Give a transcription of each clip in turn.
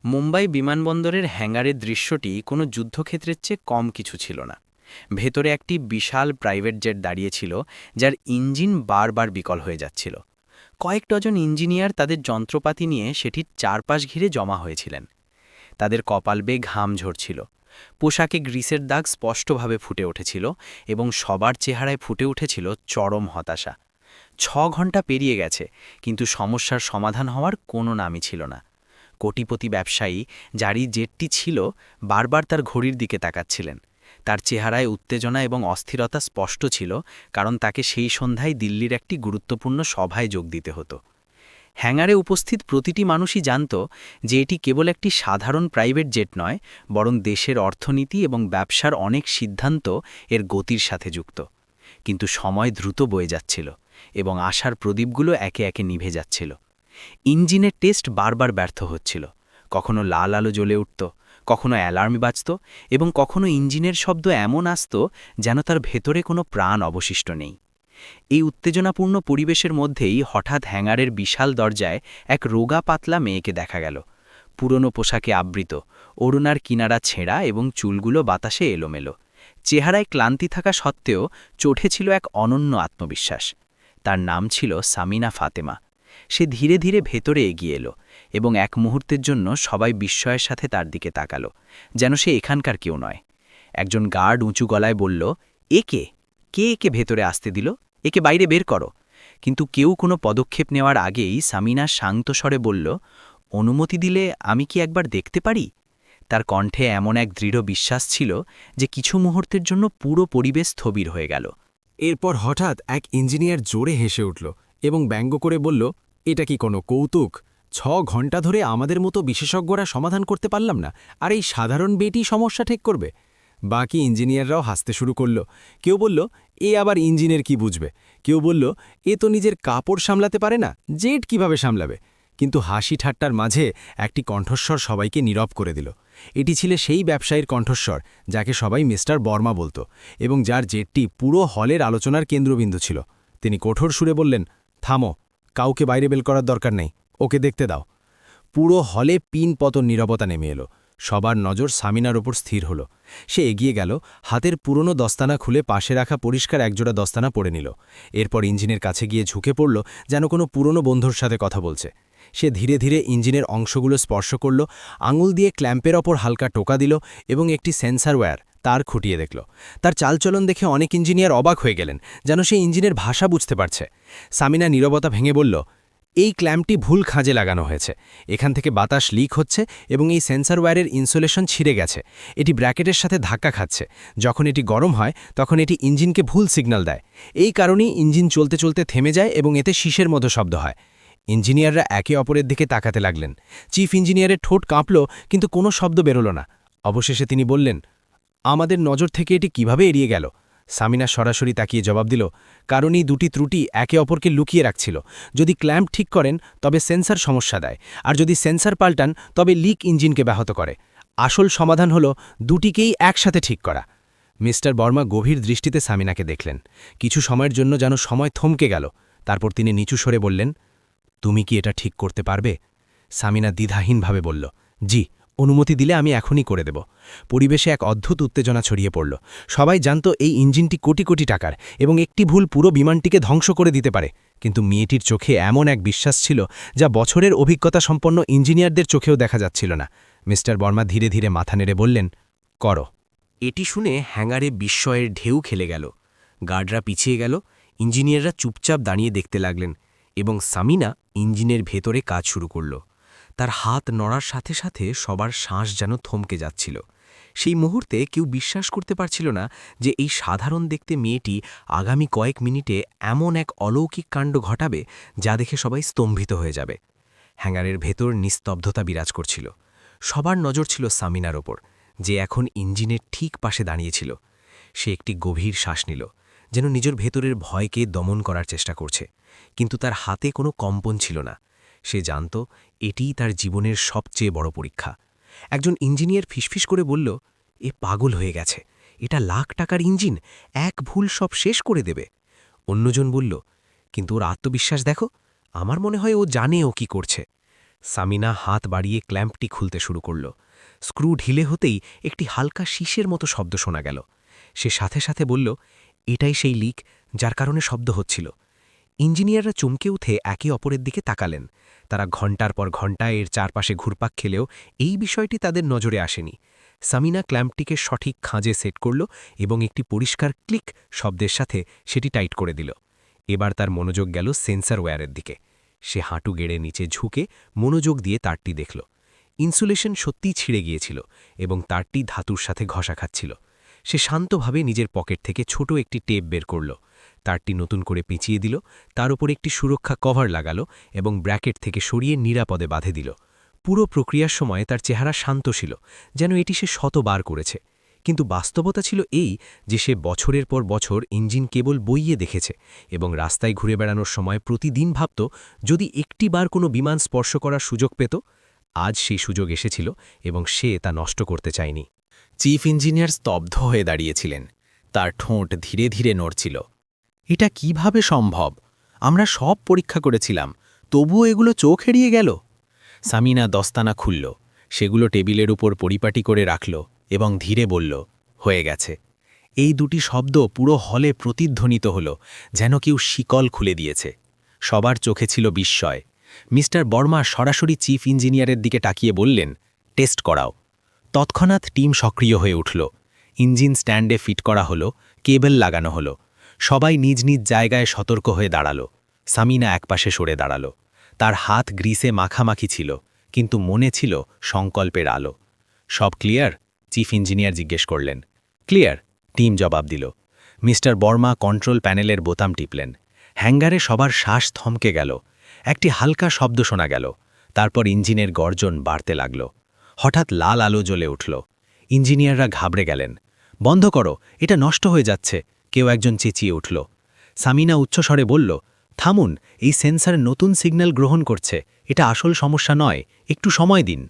মুম্বাই বিমানবন্দরের হ্যাঙ্গারের দৃশ্যটি কোনো যুদ্ধক্ষেত্রের চেয়ে কম কিছু ছিল না। ভেতরে একটি বিশাল প্রাইভেট জেট দাঁড়িয়েছিল, যার ইঞ্জিন বারবার বিকল হয়ে যাচ্ছিল। কয়েক ডজন ইঞ্জিনিয়ার তাদের যন্ত্রপাতি নিয়ে সেটির চারপাশ ঘিরে জমা হয়েছিলেন। তাদের কপাল বেয়ে ঘাম ঝরছিল, পোশাকে গ্রিসের দাগ স্পষ্টভাবে ফুটে উঠেছিল এবং সবার চেহারায় ফুটে উঠেছিল চরম হতাশা। 6 ঘন্টা পেরিয়ে গেছে, কিন্তু সমস্যার সমাধান হওয়ার কোনো নামই ছিল না। কোটিপতি ব্যবসায়ী, যারই জেটটি ছিল, বারবার তার ঘড়ির দিকে তাকাচ্ছিলেন। তার চেহারায় উত্তেজনা এবং অস্থিরতা স্পষ্ট ছিল, কারণ তাকে সেই সন্ধ্যায় দিল্লির একটি গুরুত্বপূর্ণ সভায় যোগ দিতে হতো। হ্যাঙ্গারে উপস্থিত প্রতিটি মানুষই জানত যে এটি কেবল একটি সাধারণ প্রাইভেট জেট নয়, বরং দেশের অর্থনীতি এবং ব্যবসার অনেক সিদ্ধান্ত এর গতির সাথে যুক্ত। কিন্তু সময় দ্রুত বয়ে যাচ্ছিল এবং আশার প্রদীপগুলো একে একে নিভে যাচ্ছিল। ইঞ্জিনের টেস্ট বারবার ব্যর্থ হচ্ছিল। কখনো লাল আলো জ্বলে উঠত, কখনো অ্যালার্ম বাজত, এবং কখনো ইঞ্জিনের শব্দ এমন আসত যেন তার ভেতরে কোনো প্রাণ অবশিষ্ট নেই। এই উত্তেজনাপূর্ণ পরিবেশের মধ্যেই হঠাৎ হ্যাঙ্গারের বিশাল দরজায় এক রোগা পাতলা মেয়েকে দেখা গেল। পুরনো পোশাকে আবৃত, ওড়নার কিনারা ছেঁড়া এবং চুলগুলো বাতাসে এলোমেলো। চেহারায় ক্লান্তি থাকা সত্ত্বেও চোখে ছিল এক অনন্য আত্মবিশ্বাস। তার নাম ছিল সামিনা ফাতেমা। সে ধীরে ধীরে ভেতরে এগিয়ে এলো এবং এক মুহূর্তের জন্য সবাই বিস্ময়ের সাথে তার দিকে তাকালো, যেন সে এখানকার কেউ নয়। একজন গার্ড উঁচু গলায় বলল, "এ কে? কে একে ভেতরে আসতে দিল? একে বাইরে বের করো।" কিন্তু কেউ কোনো পদক্ষেপ নেওয়ার আগেই সামিনা শান্ত স্বরে বলল, "অনুমতি দিলে আমি কি একবার দেখতে পারি?" তার কণ্ঠে এমন এক দৃঢ় বিশ্বাস ছিল যে কিছু মুহূর্তের জন্য পুরো পরিবেশ স্থবির হয়ে গেল। এরপর হঠাৎ এক ইঞ্জিনিয়ার জোরে হেসে উঠল এবং ব্যঙ্গ করে বলল, এটা কি কোনো কৌতুক? 6 ঘন্টা ধরে আমাদের মতো বিশেষজ্ঞরা সমাধান করতে পারলাম না, আর এই সাধারণ বেটি সমস্যা ঠিক করবে? বাকি ইঞ্জিনিয়াররাও হাসতে শুরু করল। কেউ বলল, এ আবার ইঞ্জিনের কি বুঝবে? কেউ বলল, এ তো নিজের কাপড় সামলাতে পারে না, জেট কিভাবে সামলাবে? কিন্তু হাসি ঠাট্টার মাঝে একটি কণ্ঠস্বর সবাইকে নীরব করে দিল। এটি ছিল সেই ব্যবসায়ীর কণ্ঠস্বর যাকে সবাই মিস্টার বর্মা বলতো, এবং যার জেটটি পুরো হলের আলোচনার কেন্দ্রবিন্দু ছিল। তিনি কঠোর সুরে বললেন, থামো, কাউকে বাইরে বের করার দরকার নেই, ওকে দেখতে দাও। পুরো হলে পিন পতন নীরবতা নেমে এলো। সবার নজর সামিনার ওপর স্থির হলো। সে এগিয়ে গেল, হাতের পুরনো দস্তানা খুলে পাশে রাখা পরিষ্কার একজোড়া দস্তানা পরে নিল। এরপর ইঞ্জিনের কাছে গিয়ে ঝুঁকে পড়ল, যেন কোনো পুরনো বন্ধুর সাথে কথা বলছে। সে ধীরে ধীরে ইঞ্জিনের অংশগুলো স্পর্শ করল, আঙুল দিয়ে ক্ল্যাম্পের ওপর হালকা টোকা দিল এবং একটি সেন্সার ওয়্যার তার খুঁটিয়ে দেখল। তার চালচলন দেখে অনেক ইঞ্জিনিয়ার অবাক হয়ে গেলেন, যেন সে ইঞ্জিনের ভাষা বুঝতে পারছে। সামিনা নীরবতা ভেঙে বলল, এই ক্ল্যাম্পটি ভুল খাঁজে লাগানো হয়েছে। এখান থেকে বাতাস লিক হচ্ছে এবং এই সেন্সার ওয়্যারের ইনসুলেশন ছিঁড়ে গেছে। এটি ব্র্যাকেটের সাথে ধাক্কা খাচ্ছে। যখন এটি গরম হয় তখন এটি ইঞ্জিনকে ভুল সিগন্যাল দেয়। এই কারণেই ইঞ্জিন চলতে চলতে থেমে যায় এবং এতে শীষের মতো শব্দ হয়। ইঞ্জিনিয়াররা একে অপরের দিকে তাকাতে লাগলেন। চিফ ইঞ্জিনিয়ারের ঠোঁট কাঁপল, কিন্তু কোনো শব্দ বেরোল না। অবশেষে তিনি বললেন, আমাদের নজর থেকে এটি কিভাবে এড়িয়ে গেল? সামিনা সরাসরি তাকিয়ে জবাব দিল, কারণ এই দুটি ত্রুটি একে অপরকে লুকিয়ে রাখছিল। যদি ক্ল্যাম্প ঠিক করেন তবে সেন্সার সমস্যা দেয়, আর যদি সেন্সার পাল্টান তবে লিক ইঞ্জিনকে ব্যাহত করে। আসল সমাধান হল দুটিকেই একসাথে ঠিক করা। মিস্টার বর্মা গভীর দৃষ্টিতে সামিনাকে দেখলেন। কিছু সময়ের জন্য যেন সময় থমকে গেল। তারপর তিনি নিচু স্বরে বললেন, তুমি কি এটা ঠিক করতে পারবে? সামিনা দ্বিধাহীনভাবে বলল, জি, অনুমতি দিলে আমি এখনই করে দেব। পরিবেশে এক অদ্ভুত উত্তেজনা ছড়িয়ে পড়ল। সবাই জানত এই ইঞ্জিনটি কোটি কোটি টাকার এবং একটি ভুল পুরো বিমানটিকে ধ্বংস করে দিতে পারে। কিন্তু মেয়েটির চোখে এমন এক বিশ্বাস ছিল যা বছরের অভিজ্ঞতা সম্পন্ন ইঞ্জিনিয়ারদের চোখেও দেখা যাচ্ছিল না। মিস্টার বর্মা ধীরে ধীরে মাথা নেড়ে বললেন, করো। এটি শুনে হ্যাঙ্গারে বিস্ময়ের ঢেউ খেলে গেল। গার্ডরা পিছিয়ে গেল, ইঞ্জিনিয়াররা চুপচাপ দাঁড়িয়ে দেখতে লাগলেন, এবং সামিনা ইঞ্জিনের ভেতরে কাজ শুরু করল। তার হাত নড়ার সাথে সাথে সবার শ্বাস যেন থমকে যাচ্ছিল। সেই মুহূর্তে কেউ বিশ্বাস করতে পারছিল না যে এই সাধারণ দেখতে মেয়েটি আগামী কয়েক মিনিটে এমন এক অলৌকিক কাণ্ড ঘটাবে যা দেখে সবাই স্তম্ভিত হয়ে যাবে। হ্যাঙ্গারের ভেতর নিস্তব্ধতা বিরাজ করছিল। সবার নজর ছিল সামিনার ওপর, যে এখন ইঞ্জিনের ঠিক পাশে দাঁড়িয়েছিল। সে একটি গভীর শ্বাস নিল, যেন নিজের ভেতরের ভয়কে দমন করার চেষ্টা করছে। কিন্তু তার হাতে কোনো কম্পন ছিল না। সে জানত এটিই তার জীবনের সবচেয়ে বড় পরীক্ষা। একজন ইঞ্জিনিয়ার ফিসফিস করে বলল, এ পাগল হয়ে গেছে, এটা লাখ টাকার ইঞ্জিন, এক ভুল সব শেষ করে দেবে। অন্যজন বলল, কিন্তু ওর আত্মবিশ্বাস দেখো, আমার মনে হয় ও জানে ও কি করছে। সামিনা হাত বাড়িয়ে ক্ল্যাম্পটি খুলতে শুরু করল। স্ক্রু ঢিলে হতেই একটি হালকা শীষের মতো শব্দ শোনা গেল। সে সাথে সাথে বলল, এটাই সেই লিক যার কারণে শব্দ হচ্ছিল। ইঞ্জিনিয়াররা চমকে উঠে একে অপরের দিকে তাকালেন। তারা ঘণ্টার পর ঘণ্টা এর চারপাশে ঘুরপাক খেলেও এই বিষয়টি তাদের নজরে আসেনি। সামিনা ক্ল্যাম্পটিকে সঠিক খাঁজে সেট করল এবং একটি পরিষ্কার ক্লিক শব্দের সাথে সেটি টাইট করে দিল। এবার তার মনোযোগ গেল সেন্সর ওয়্যারের দিকে। সে হাঁটু গেড়ে নিচে ঝুঁকে মনোযোগ দিয়ে তারটি দেখল। ইনসুলেশন সত্যিই ছিঁড়ে গিয়েছিল এবং তারটি ধাতুর সাথে ঘষা খাচ্ছিল। সে শান্তভাবে নিজের পকেট থেকে ছোট একটি টেপ বের করল। তারটি নতুন করে পেঁচিয়ে দিল, তার উপর একটি সুরক্ষা কভার লাগালো এবং ব্র্যাকেট থেকে সরিয়ে নিরাপদে বাঁধে দিল। পুরো প্রক্রিয়ার সময় তার চেহারা শান্ত ছিল, যেন এটি সে শতবার করেছে। কিন্তু বাস্তবতা ছিল এই যে সে বছরের পর বছর ইঞ্জিন কেবল বইয়ে দেখেছে এবং রাস্তায় ঘুরে বেড়ানোর সময় প্রতিদিন ভাবত যদি একটি বার কোনো বিমান স্পর্শ করার সুযোগ পেত। আজ সেই সুযোগ এসেছিল এবং সে তা নষ্ট করতে চায়নি। চিফ ইঞ্জিনিয়ার স্তব্ধ হয়ে দাঁড়িয়েছিলেন। তার ঠোঁট ধীরে ধীরে নড়ছিল। এটা কিভাবে সম্ভব? আমরা সব পরীক্ষা করেছিলাম, তবুও এগুলো চোখ এড়িয়ে গেল। সামিনা দস্তানা খুলল, সেগুলো টেবিলের উপর পরিপাটি করে রাখল এবং ধীরে বলল, হয়ে গেছে। এই দুটি শব্দ পুরো হলে প্রতিধ্বনিত হল, যেন কেউ শিকল খুলে দিয়েছে। সবার চোখে ছিল বিস্ময়। মিস্টার বর্মা সরাসরি চিফ ইঞ্জিনিয়ারের দিকে তাকিয়ে বললেন, টেস্ট করাও। তৎক্ষণাৎ টিম সক্রিয় হয়ে উঠল। ইঞ্জিন স্ট্যান্ডে ফিট করা হলো, কেবল লাগানো হলো। সবাই নিজ নিজ জায়গায় সতর্ক হয়ে দাঁড়াল। সামিনা একপাশে সরে দাঁড়াল। তার হাত গ্রিসে মাখামাখি ছিল, কিন্তু মনে ছিল সংকল্পের আলো। সব ক্লিয়ার? চিফ ইঞ্জিনিয়ার জিজ্ঞেস করলেন। ক্লিয়ার, টিম জবাব দিল। মিস্টার বর্মা কন্ট্রোল প্যানেলের বোতাম টিপলেন। হ্যাঙ্গারে সবার শ্বাস থমকে গেল। একটি হালকা শব্দ শোনা গেল। তারপর ইঞ্জিনের গর্জন বাড়তে লাগল। হঠাৎ লাল আলো জ্বলে উঠল। ইঞ্জিনিয়াররা ঘাবড়ে গেলেন। বন্ধ করো, এটা নষ্ট হয়ে যাচ্ছে, কেউ একজন চেঁচিয়ে উঠল। সামিনা উচ্চস্বরে বলল, থামুন, এই সেন্সর নতুন সিগন্যাল গ্রহণ করছে, এটা আসল সমস্যা নয়, একটু সময় দিন।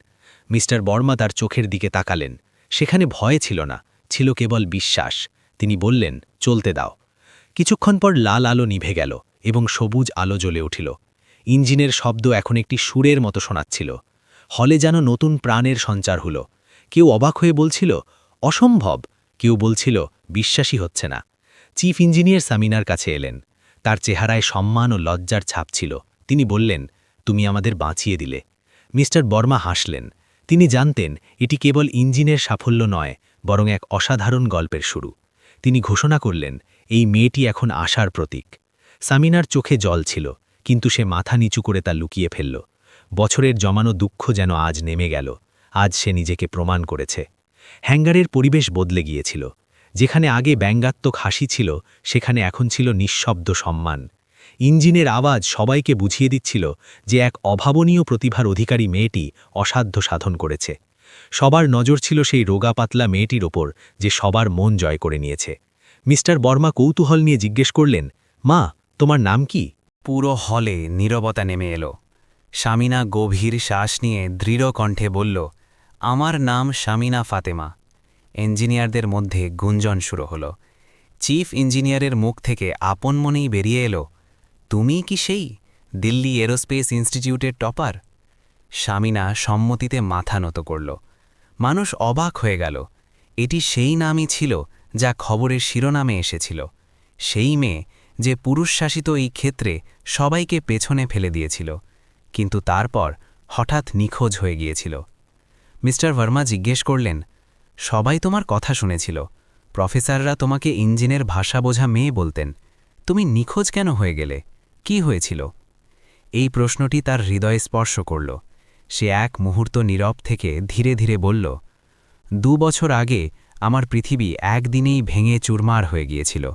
মিস্টার বর্মা তার চোখের দিকে তাকালেন। সেখানে ভয় ছিল না, ছিল কেবল বিশ্বাস। তিনি বললেন, চলতে দাও। কিছুক্ষণ পর লাল আলো নিভে গেল এবং সবুজ আলো জ্বলে উঠিল। ইঞ্জিনের শব্দ এখন একটি সুরের মতো শোনাচ্ছিল। হলে যেন নতুন প্রাণের সঞ্চার হল। কেউ অবাক হয়ে বলছিল, অসম্ভব। কেউ বলছিল, বিশ্বাসই হচ্ছে না। চিফ ইঞ্জিনিয়ার সামিনার কাছে এলেন। তার চেহারায় সম্মান ও লজ্জার ছাপ ছিল। তিনি বললেন, তুমি আমাদের বাঁচিয়ে দিলে। মিস্টার বর্মা হাসলেন। তিনি জানতেন এটি কেবল ইঞ্জিনের সাফল্য নয়, বরং এক অসাধারণ গল্পের শুরু। তিনি ঘোষণা করলেন, এই মেয়েটি এখন আশার প্রতীক। সামিনার চোখে জল ছিল, কিন্তু সে মাথা নিচু করে তা লুকিয়ে ফেলল। বছরের জমানো দুঃখ যেন আজ নেমে গেল। আজ সে নিজেকে প্রমাণ করেছে। হ্যাঙ্গারের পরিবেশ বদলে গিয়েছিল। যেখানে আগে ব্যঙ্গাত্মক হাসি ছিল, সেখানে এখন ছিল নিঃশব্দ সম্মান। ইঞ্জিনের আওয়াজ সবাইকে বুঝিয়ে দিচ্ছিল যে এক অভাবনীয় প্রতিভার অধিকারী মেয়েটি অসাধ্য সাধন করেছে। সবার নজর ছিল সেই রোগা পাতলা মেয়েটির ওপর, যে সবার মন জয় করে নিয়েছে। মিস্টার বর্মা কৌতূহল নিয়ে জিজ্ঞেস করলেন, মা, তোমার নাম কি? পুরো হলে নীরবতা নেমে এলো। শামিনা গভীর শ্বাস নিয়ে দৃঢ় কণ্ঠে বলল, আমার নাম শামিনা ফাতেমা। ইঞ্জিনিয়ারদের মধ্যে গুঞ্জন শুরু হলো। চিফ ইঞ্জিনিয়ারের মুখ থেকে আপন মনেই বেরিয়ে এলো, তুমি কি সেই দিল্লি এরোস্পেস ইনস্টিটিউটের টপার? শামিনা সম্মতিতে মাথা নত করল। মানুষ অবাক হয়ে গেল। এটি সেই নামই ছিল যা খবরের শিরোনামে এসেছিল। সেই মেয়ে যে পুরুষশাসিত এই ক্ষেত্রে সবাইকে পেছনে ফেলে দিয়েছিল, কিন্তু তারপর হঠাৎ নিখোঁজ হয়ে গিয়েছিল। মিস্টার ভার্মা জিজ্ঞেস করলেন, সবাই তোমার কথা শুনেছিল, প্রফেসররা তোমাকে ইঞ্জিনের ভাষা বোঝা মেয়ে বলতেন, তুমি নিখোঁজ কেন হয়ে গেলে? কি হয়েছিল? এই প্রশ্নটি তার হৃদয়ে স্পর্শ করল। সে এক মুহূর্ত নীরব থেকে ধীরে ধীরে বলল, 2 বছর আগে আমার পৃথিবী একদিনেই ভেঙে চুরমার হয়ে গিয়েছিল।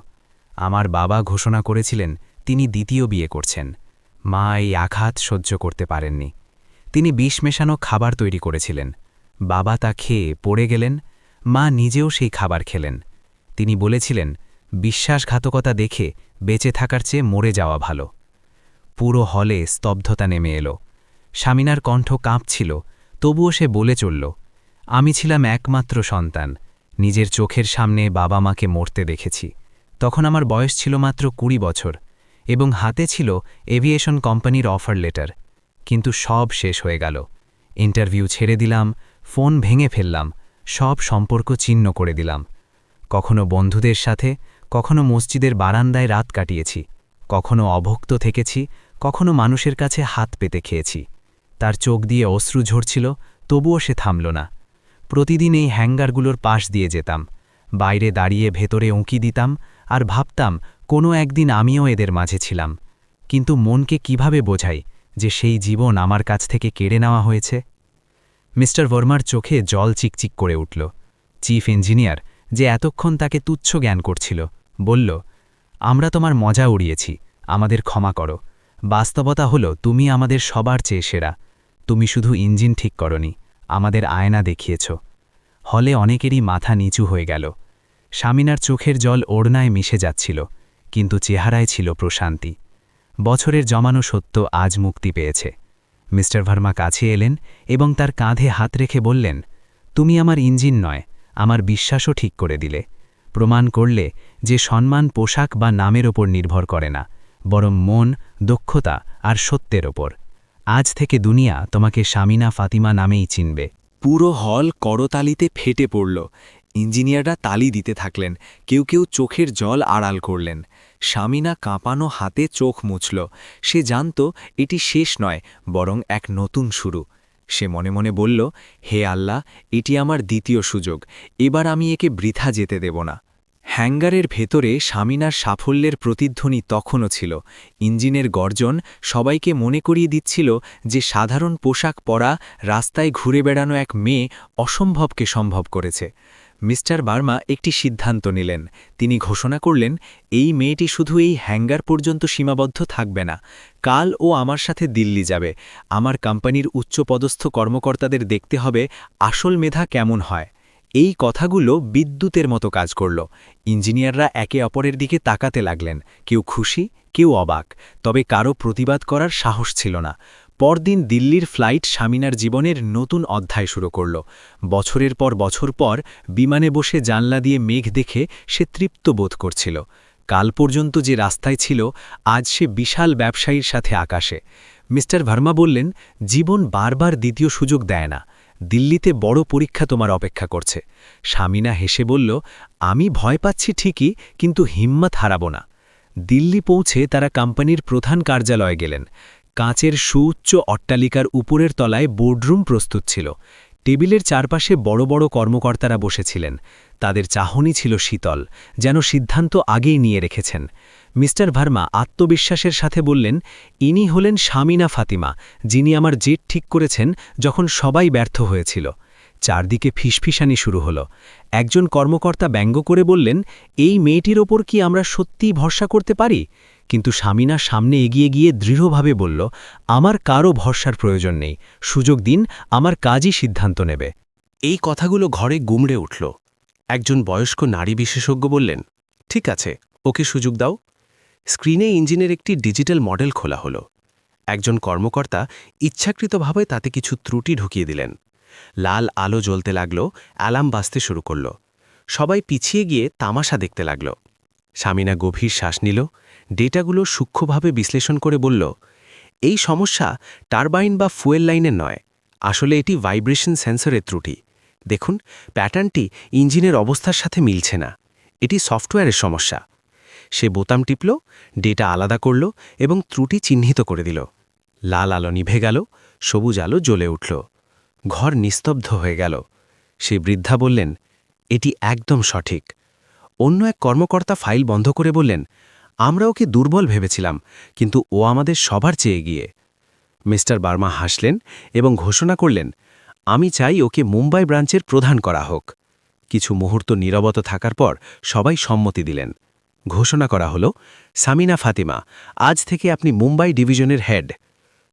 আমার বাবা ঘোষণা করেছিলেন তিনি দ্বিতীয় বিয়ে করছেন। মা এই আঘাত সহ্য করতে পারেননি। তিনি বিষ মেশানো খাবার তৈরি করেছিলেন। বাবা তা খেয়ে পড়ে গেলেন। মা নিজেও সেই খাবার খেলেন। তিনি বলেছিলেন, বিশ্বাসঘাতকতা দেখে বেঁচে থাকার চেয়ে মরে যাওয়া ভালো। পুরো হলে স্তব্ধতা নেমে এলো। শামিনার কণ্ঠ কাঁপছিল, তবুও সে বলে চলল, আমি ছিলাম একমাত্র সন্তান। নিজের চোখের সামনে বাবা মাকে মরতে দেখেছি। তখন আমার বয়স ছিল মাত্র 20 বছর এবং হাতে ছিল এভিয়েশন কোম্পানির অফার লেটার। কিন্তু সব শেষ হয়ে গেল। ইন্টারভিউ ছেড়ে দিলাম, ফোন ভেঙে ফেললাম, সব সম্পর্ক ছিন্ন করে দিলাম। কখনো বন্ধুদের সাথে, কখনো মসজিদের বারান্দায় রাত কাটিয়েছি, কখনো অভুক্ত থেকেছি, কখনো মানুষের কাছে হাত পেতে খেয়েছি। তার চোখ দিয়ে অশ্রু ঝরছিল, তবুও সে থামল না। প্রতিদিন এই হ্যাঙ্গারগুলোর পাশ দিয়ে যেতাম, বাইরে দাঁড়িয়ে ভেতরে উঁকি দিতাম আর ভাবতাম কোনো একদিন আমিও এদের মাঝে ছিলাম। কিন্তু মনকে কিভাবে বোঝাই যে সেই জীবন আমার কাছ থেকে কেড়ে নেওয়া হয়েছে? মিস্টার ভার্মার চোখে জল চিকচিক করে উঠল। চিফ ইঞ্জিনিয়ার, যে এতক্ষণ তাকে তুচ্ছ জ্ঞান করছিল, বলল, আমরা তোমার মজা উড়িয়েছি, আমাদের ক্ষমা করো। বাস্তবতা হলো তুমি আমাদের সবার চেয়ে সেরা। তুমি শুধু ইঞ্জিন ঠিক করনি, আমাদের আয়না দেখিয়েছ। হলে অনেকেরই মাথা নিচু হয়ে গেল। সামিনার চোখের জল ওড়নায় মিশে যাচ্ছিল, কিন্তু চেহারায় ছিল প্রশান্তি। বছরের জমানো সত্য আজ মুক্তি পেয়েছে। মিস্টার ভার্মা কাছে এলেন এবং তার কাঁধে হাত রেখে বললেন, তুমি আমার ইঞ্জিন নয়, আমার বিশ্বাসও ঠিক করে দিলে। প্রমাণ করলে যে সম্মান পোশাক বা নামের ওপর নির্ভর করে না, বরং মন, দক্ষতা আর সত্যের ওপর। আজ থেকে দুনিয়া তোমাকে সামিনা ফাতিমা নামেই চিনবে। পুরো হল করতালিতে ফেটে পড়ল। ইঞ্জিনিয়াররা তালি দিতে থাকলেন, কেউ কেউ চোখের জল আড়াল করলেন। সামিনা কাঁপানো হাতে চোখ মুছল। সে জানত এটি শেষ নয়, বরং এক নতুন শুরু। সে মনে মনে বলল, হে আল্লাহ, এটি আমার দ্বিতীয় সুযোগ, এবার আমি একে বৃথা যেতে দেব না। হ্যাঙ্গারের ভেতরে সামিনার সাফল্যের প্রতিধ্বনি তখনও ছিল। ইঞ্জিনের গর্জন সবাইকে মনে করিয়ে দিচ্ছিল যে সাধারণ পোশাক পরা, রাস্তায় ঘুরে বেড়ানো এক মেয়ে অসম্ভবকে সম্ভব করেছে। মিস্টার ভার্মা একটি সিদ্ধান্ত নিলেন। তিনি ঘোষণা করলেন, এই মেয়েটি শুধু এই হ্যাঙ্গার পর্যন্ত সীমাবদ্ধ থাকবে না। কাল ও আমার সাথে দিল্লি যাবে। আমার কোম্পানির উচ্চপদস্থ কর্মকর্তাদের দেখতে হবে আসল মেধা কেমন হয়। এই কথাগুলো বিদ্যুতের মতো কাজ করল। ইঞ্জিনিয়াররা একে অপরের দিকে তাকাতে লাগলেন, কেউ খুশি, কেউ অবাক, তবে কারও প্রতিবাদ করার সাহস ছিল না। পরদিন দিল্লির ফ্লাইট সামিনার জীবনের নতুন অধ্যায় শুরু করল। বছরের পর বছর পর বিমানে বসে জানলা দিয়ে মেঘ দেখে সে তৃপ্ত বোধ করছিল। কাল পর্যন্ত যে রাস্তায় ছিল, আজ সে বিশাল ব্যবসায়ীর সাথে আকাশে। মিস্টার ভার্মা বললেন, জীবন বারবার দ্বিতীয় সুযোগ দেয় না। দিল্লিতে বড় পরীক্ষা তোমার অপেক্ষা করছে। সামিনা হেসে বলল, আমি ভয় পাচ্ছি ঠিকই, কিন্তু হিম্মত হারাব না। দিল্লি পৌঁছে তারা কোম্পানির প্রধান কার্যালয়ে গেলেন। কাঁচের সুউচ্চ অট্টালিকার উপরের তলায় বোর্ডরুম প্রস্তুত ছিল। টেবিলের চারপাশে বড় বড় কর্মকর্তারা বসেছিলেন। তাদের চাহনি ছিল শীতল, যেন সিদ্ধান্ত আগেই নিয়ে রেখেছেন। মিস্টার ভার্মা আত্মবিশ্বাসের সাথে বললেন, ইনি হলেন সামিনা ফাতিমা, যিনি আমার জেট ঠিক করেছেন যখন সবাই ব্যর্থ হয়েছিল। চারদিকে ফিসফিসানি শুরু হলো। একজন কর্মকর্তা ব্যঙ্গ করে বললেন, এই মেয়েটির ওপর কি আমরা সত্যিই ভরসা করতে পারি? কিন্তু সামিনা সামনে এগিয়ে গিয়ে দৃঢ়ভাবে বলল, আমার কারও ভরসার প্রয়োজন নেই, সুযোগ দিন, আমার কাজই সিদ্ধান্ত নেবে। এই কথাগুলো ঘরে গুমড়ে উঠল। একজন বয়স্ক নারী বিশেষজ্ঞ বললেন, ঠিক আছে, ওকে সুযোগ দাও। স্ক্রিনে ইঞ্জিনের একটি ডিজিটাল মডেল খোলা হলো। একজন কর্মকর্তা ইচ্ছাকৃতভাবে তাতে কিছু ত্রুটি ঢুকিয়ে দিলেন। লাল আলো জ্বলতে লাগল, অ্যালার্ম বাজতে শুরু করল। সবাই পিছিয়ে গিয়ে তামাশা দেখতে লাগল। সামিনা গভীর শ্বাস নিল, ডেটাগুলো সূক্ষ্মভাবে বিশ্লেষণ করে বলল, এই সমস্যা টারবাইন বা ফুয়েল লাইনের নয়, আসলে এটি ভাইব্রেশন সেন্সরের ত্রুটি। দেখুন, প্যাটার্নটি ইঞ্জিনের অবস্থার সাথে মিলছে না, এটি সফটওয়্যারের সমস্যা। সে বোতাম টিপল, ডেটা আলাদা করল এবং ত্রুটি চিহ্নিত করে দিল। লাল আলো নিভে গেল, সবুজ আলো জ্বলে উঠল। ঘর নিস্তব্ধ হয়ে গেল। সে বৃদ্ধা বললেন, এটি একদম সঠিক। অন্য এক কর্মকর্তা ফাইল বন্ধ করে বললেন, আমরা ওকে দুর্বল ভেবেছিলাম, কিন্তু ও আমাদের সবার চেয়ে এগিয়ে। মিস্টার ভার্মা হাসলেন এবং ঘোষণা করলেন, আমি চাই ওকে মুম্বাই ব্রাঞ্চের প্রধান করা হোক। কিছু মুহূর্ত নীরবতা থাকার পর সবাই সম্মতি দিলেন। ঘোষণা করা হলো, সামিনা ফাতিমা, আজ থেকে আপনি মুম্বাই ডিভিশনের হেড।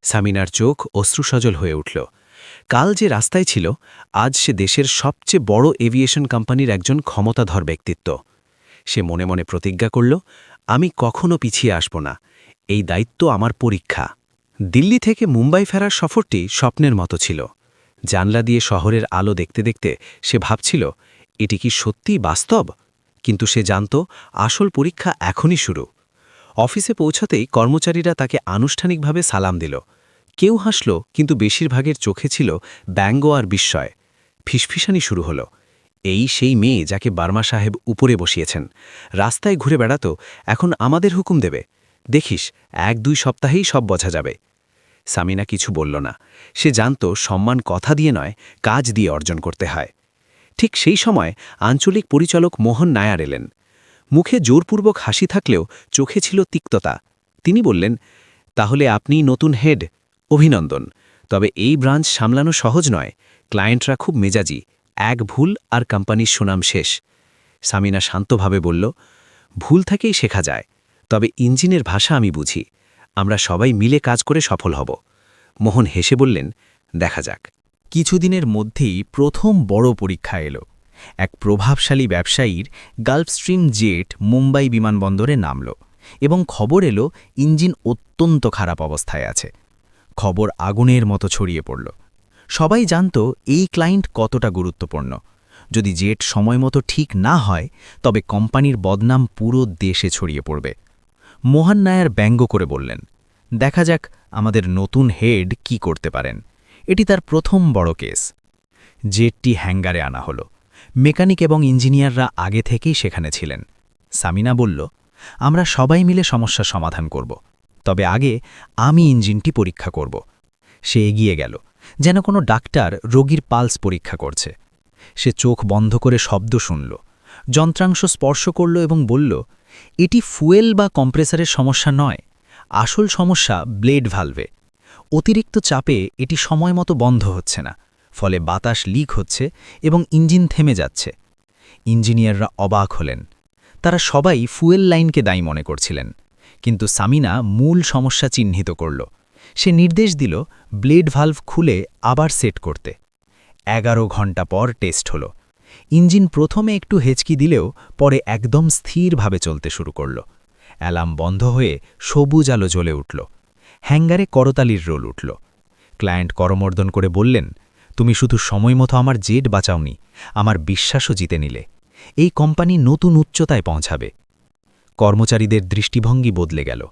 সামিনার চোখ অশ্রুসজল হয়ে উঠল। কাল যে রাস্তায় ছিল, আজ সে দেশের সবচেয়ে বড় এভিয়েশন কোম্পানির একজন ক্ষমতাধর ব্যক্তিত্ব। সে মনে মনে প্রতিজ্ঞা করল, আমি কখনো পিছিয়ে আসব না, এই দায়িত্ব আমার পরীক্ষা। দিল্লি থেকে মুম্বাই ফেরার সফরটি স্বপ্নের মতো ছিল। জানলা দিয়ে শহরের আলো দেখতে দেখতে সে ভাবছিল, এটি কি সত্যিই বাস্তব? কিন্তু সে জানত, আসল পরীক্ষা এখনই শুরু। অফিসে পৌঁছতেই কর্মচারীরা তাকে আনুষ্ঠানিকভাবে সালাম দিল। কেউ হাসল, কিন্তু বেশিরভাগের চোখে ছিল ব্যঙ্গ আর বিস্ময়। ফিসফিসানি শুরু হলো। এই সেই মেয়ে যাকে বার্মা সাহেব উপরে বসিয়েছেন, রাস্তায় ঘুরে বেড়াতো, এখন আমাদের হুকুম দেবে। দেখিস, 1-2 সপ্তাহেই সব বোঝা যাবে। সামিনা কিছু বলল না। সে জানত সম্মান কথা দিয়ে নয়, কাজ দিয়ে অর্জন করতে হয়। ঠিক সেই সময় আঞ্চলিক পরিচালক মোহন নায়ার এলেন। মুখে জোরপূর্বক হাসি থাকলেও চোখে ছিল তিক্ততা। তিনি বললেন, তাহলে আপনিই নতুন হেড। অভিনন্দন। তবে এই ব্রাঞ্চ সামলানো সহজ নয়। ক্লায়েন্টরা খুব মেজাজি। এক ভুল আর কোম্পানির সুনাম শেষ। সামিনা শান্তভাবে বলল, ভুল থেকেই শেখা যায়। তবে ইঞ্জিনের ভাষা আমি বুঝি। আমরা সবাই মিলে কাজ করে সফল হব। মোহন হেসে বললেন, দেখা যাক। কিছুদিনের মধ্যেই প্রথম বড় পরীক্ষা এলো। এক প্রভাবশালী ব্যবসায়ীর গালফস্ট্রিম জেট মুম্বাই বিমানবন্দরে নামল এবং খবর এলো ইঞ্জিন অত্যন্ত খারাপ অবস্থায় আছে। খবর আগুনের মতো ছড়িয়ে পড়ল। সবাই জানত এই ক্লায়েন্ট কতটা গুরুত্বপূর্ণ। যদি জেট সময়মতো ঠিক না হয়, তবে কোম্পানির বদনাম পুরো দেশে ছড়িয়ে পড়বে। মোহন নায়ার ব্যঙ্গ করে বললেন, দেখা যাক আমাদের নতুন হেড কি করতে পারেন। এটি তার প্রথম বড় কেস। জেটটি হ্যাঙ্গারে আনা হলো। মেকানিক এবং ইঞ্জিনিয়াররা আগে থেকেই সেখানে ছিলেন। সামিনা বলল, আমরা সবাই মিলে সমস্যা সমাধান করব। তবে আগে আমি ইঞ্জিনটি পরীক্ষা করব। সে এগিয়ে গেল, যেন কোনো ডাক্তার রোগীর পালস পরীক্ষা করছে। সে চোখ বন্ধ করে শব্দ শুনল, যন্ত্রাংশ স্পর্শ করল এবং বলল, এটি ফুয়েল বা কম্প্রেসারের সমস্যা নয়। আসল সমস্যা ব্লেড ভালভে। অতিরিক্ত চাপে এটি সময়মতো বন্ধ হচ্ছে না, ফলে বাতাস লিক হচ্ছে এবং ইঞ্জিন থেমে যাচ্ছে। ইঞ্জিনিয়াররা অবাক হলেন। তারা সবাই ফুয়েল লাইনকে দায়ী মনে করছিলেন। কিন্তু সামিনা মূল সমস্যা চিহ্নিত করল। সে নির্দেশ দিল ব্লেড ভালভ খুলে আবার সেট করতে। 11 ঘন্টা পর টেস্ট হলো। ইঞ্জিন প্রথমে একটু হেঁচকি দিলেও পরে একদম স্থিরভাবে চলতে শুরু করল। অ্যালার্ম বন্ধ হয়ে সবুজ আলো জ্বলে উঠল। হ্যাঙ্গারে করতালির রোল উঠল। ক্লায়েন্ট করমর্দন করে বললেন, তুমি শুধু সময়মতো আমার জেট বাঁচাওনি, আমার বিশ্বাসও জিতে নিলে। এই কোম্পানি নতুন উচ্চতায় পৌঁছাবে। কর্মচারীদের দৃষ্টিভঙ্গি বদলে গেল।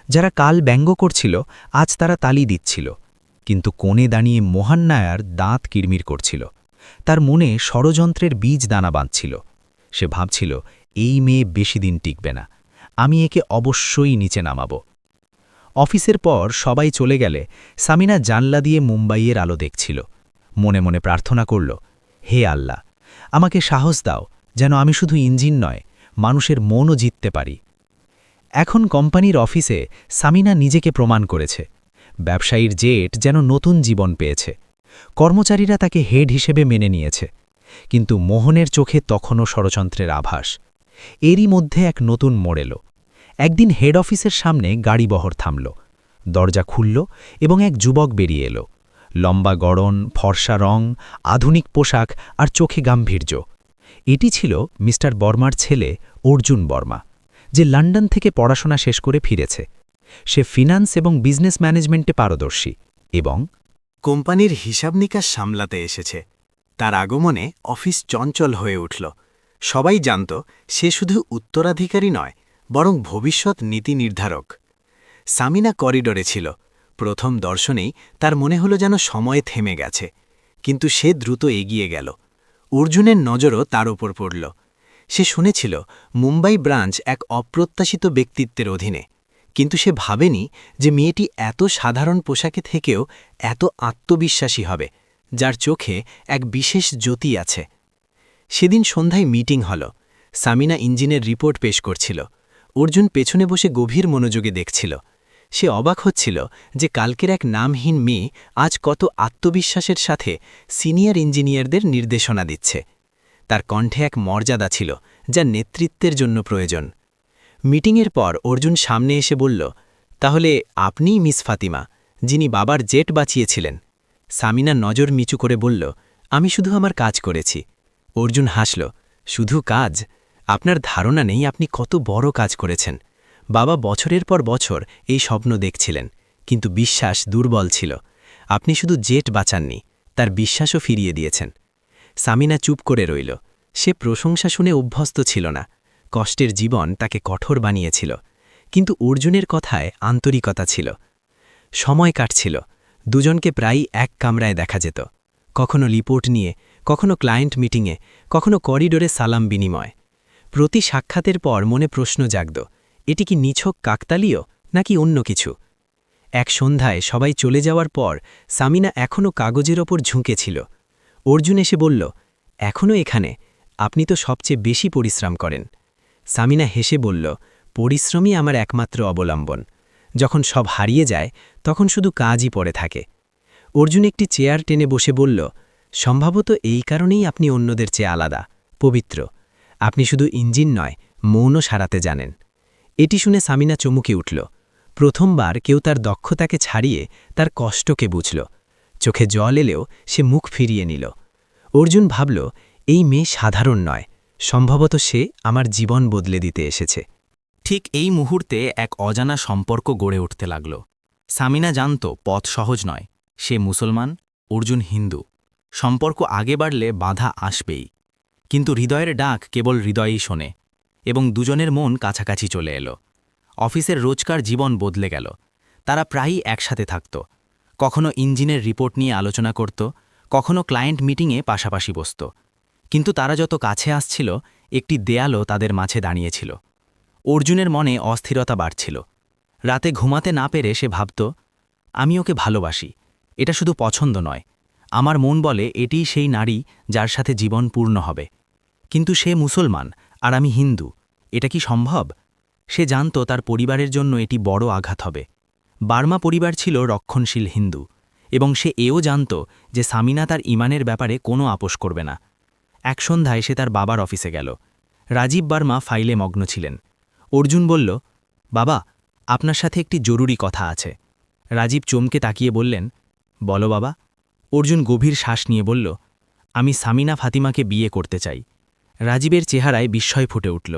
যারা কাল ব্যঙ্গ করছিল, আজ তারা তালি দিচ্ছিল। কিন্তু কোণে দাঁড়িয়ে মোহন নায়ার দাঁত কিড়মির করছিল। তার মনে ষড়যন্ত্রের বীজ দানা বাঁধছিল। সে ভাবছিল, এই মেয়ে বেশি দিন টিকবে না, আমি একে অবশ্যই নিচে নামাব। অফিসের পর সবাই চলে গেলে সামিনা জানলা দিয়ে মুম্বাইয়ের আলো দেখছিল। মনে মনে প্রার্থনা করল, হে আল্লাহ, আমাকে সাহস দাও, যেন আমি শুধু ইঞ্জিন নয়, মানুষের মনও জিততে পারি। এখন কোম্পানির অফিসে সামিনা নিজেকে প্রমাণ করেছে। ব্যবসায়ীর জেট যেন নতুন জীবন পেয়েছে। কর্মচারীরা তাকে হেড হিসেবে মেনে নিয়েছে। কিন্তু মোহনের চোখে তখনও ষড়যন্ত্রের আভাস। এরই মধ্যে এক নতুন মোড় এলো। একদিন হেড অফিসের সামনে গাড়িবহর থামল। দরজা খুলল এবং এক যুবক বেরিয়ে এলো। লম্বা গড়ন, ফর্সা রং, আধুনিক পোশাক আর চোখে গাম্ভীর্য। এটি ছিল মিস্টার বর্মার ছেলে অর্জুন বর্মা, যে লন্ডন থেকে পড়াশোনা শেষ করে ফিরেছে। সে ফিন্যান্স এবং বিজনেস ম্যানেজমেন্টে পারদর্শী এবং কোম্পানির হিসাব নিকাশ সামলাতে এসেছে। তার আগমনে অফিস চঞ্চল হয়ে উঠল। সবাই জানত সে শুধু উত্তরাধিকারী নয়, বরং ভবিষ্যৎ নীতি নির্ধারক। সামিনা করিডোরে ছিল। প্রথম দর্শনেই তার মনে হলো যেন সময় থেমে গেছে। কিন্তু সে দ্রুত এগিয়ে গেল। অর্জুনের নজরও তার ওপর পড়ল। সে শুনেছিল মুম্বাই ব্রাঞ্চ এক অপ্রত্যাশিত ব্যক্তিত্বের অধীনে, কিন্তু সে ভাবেনি যে মেয়েটি এত সাধারণ পোশাকে থেকেও এত আত্মবিশ্বাসী হবে, যার চোখে এক বিশেষ জ্যোতি আছে। সেদিন সন্ধ্যায় মিটিং হল। সামিনা ইঞ্জিনের রিপোর্ট পেশ করছিল। অর্জুন পেছনে বসে গভীর মনোযোগে দেখছিল। সে অবাক হচ্ছিল যে কালকের এক নামহীন মেয়ে আজ কত আত্মবিশ্বাসের সাথে সিনিয়র ইঞ্জিনিয়ারদের নির্দেশনা দিচ্ছে। তার কণ্ঠে এক মর্যাদা ছিল, যা নেতৃত্বের জন্য প্রয়োজন। মিটিংয়ের পর অর্জুন সামনে এসে বলল, তাহলে আপনিই মিস ফাতিমা, যিনি বাবার জেট বাঁচিয়েছিলেন। সামিনা নজর নিচু করে বলল, আমি শুধু আমার কাজ করেছি। অর্জুন হাসল, শুধু কাজ? আপনার ধারণা নেই আপনি কত বড় কাজ করেছেন। বাবা বছরের পর বছর এই স্বপ্ন দেখছিলেন, কিন্তু বিশ্বাস দুর্বল ছিল। আপনি শুধু জেট বাঁচাননি, তার বিশ্বাসও ফিরিয়ে দিয়েছেন। সামিনা চুপ করে রইল। সে প্রশংসা শুনে অভ্যস্ত ছিল না। কষ্টের জীবন তাকে কঠোর বানিয়েছিল। কিন্তু অর্জুনের কথায় আন্তরিকতা ছিল। সময় কাটছিল। দুজনকে প্রায়ই এক কামরায় দেখা যেত, কখনো রিপোর্ট নিয়ে, কখনো ক্লায়েন্ট মিটিংয়ে, কখনো করিডোরে সালাম বিনিময়। প্রতি সাক্ষাতের পর মনে প্রশ্ন জাগত, এটি কি নিছক কাকতালীয় নাকি অন্য কিছু? এক সন্ধ্যায় সবাই চলে যাওয়ার পর সামিনা এখনও কাগজের ওপর ঝুঁকেছিল। অর্জুন এসে বলল, এখনও এখানে? আপনি তো সবচেয়ে বেশি পরিশ্রম করেন। সামিনা হেসে বলল, পরিশ্রমই আমার একমাত্র অবলম্বন। যখন সব হারিয়ে যায় তখন শুধু কাজই পড়ে থাকে। অর্জুন একটি চেয়ার টেনে বসে বলল, সম্ভবত এই কারণেই আপনি অন্যদের চেয়ে আলাদা, পবিত্র। আপনি শুধু ইঞ্জিন নয়, মনও সারাতে জানেন। এটি শুনে সামিনা চমকে উঠল। প্রথমবার কেউ তার দক্ষতাকে ছাড়িয়ে তার কষ্টকে বুঝল। চোখে জল এলেও সে মুখ ফিরিয়ে নিল। অর্জুন ভাবল, এই মেয়ে সাধারণ নয়, সম্ভবত সে আমার জীবন বদলে দিতে এসেছে। ঠিক এই মুহূর্তে এক অজানা সম্পর্ক গড়ে উঠতে লাগল। সামিনা জানত পথ সহজ নয়। সে মুসলমান, অর্জুন হিন্দু। সম্পর্ক আগে বাড়লে বাধা আসবেই, কিন্তু হৃদয়ের ডাক কেবল হৃদয়েই শোনে, এবং দুজনের মন কাছাকাছি চলে এলো। অফিসের রোজকার জীবন বদলে গেল। তারা প্রায়ই একসাথে থাকত, কখনো ইঞ্জিনের রিপোর্ট নিয়ে আলোচনা করত, কখনো ক্লায়েন্ট মিটিংয়ে পাশাপাশি বসত। কিন্তু তারা যত কাছে আসছিল, একটি দেয়ালও তাদের মাঝে দাঁড়িয়েছিল। অর্জুনের মনে অস্থিরতা বাড়ছিল। রাতে ঘুমাতে না পেরে সে ভাবত, আমি ওকে ভালোবাসি, এটা শুধু পছন্দ নয়। আমার মন বলে এটিই সেই নারী যার সাথে জীবন পূর্ণ হবে। কিন্তু সে মুসলমান আর আমি হিন্দু, এটা কি সম্ভব? সে জানত তার পরিবারের জন্য এটি বড় আঘাত হবে। বার্মা পরিবার ছিল রক্ষণশীল হিন্দু, এবং সে এও জানত যে সামিনা তার ইমানের ব্যাপারে কোনো আপোষ করবে না। এক সন্ধ্যায় সে তার বাবার অফিসে গেল। রাজীব বার্মা ফাইলে মগ্ন ছিলেন। অর্জুন বলল, বাবা, আপনার সাথে একটি জরুরি কথা আছে। রাজীব চমকে তাকিয়ে বললেন, বলো বাবা। অর্জুন গভীর শ্বাস নিয়ে বলল, আমি সামিনা ফাতিমাকে বিয়ে করতে চাই। রাজীবের চেহারায় বিস্ময় ফুটে উঠল।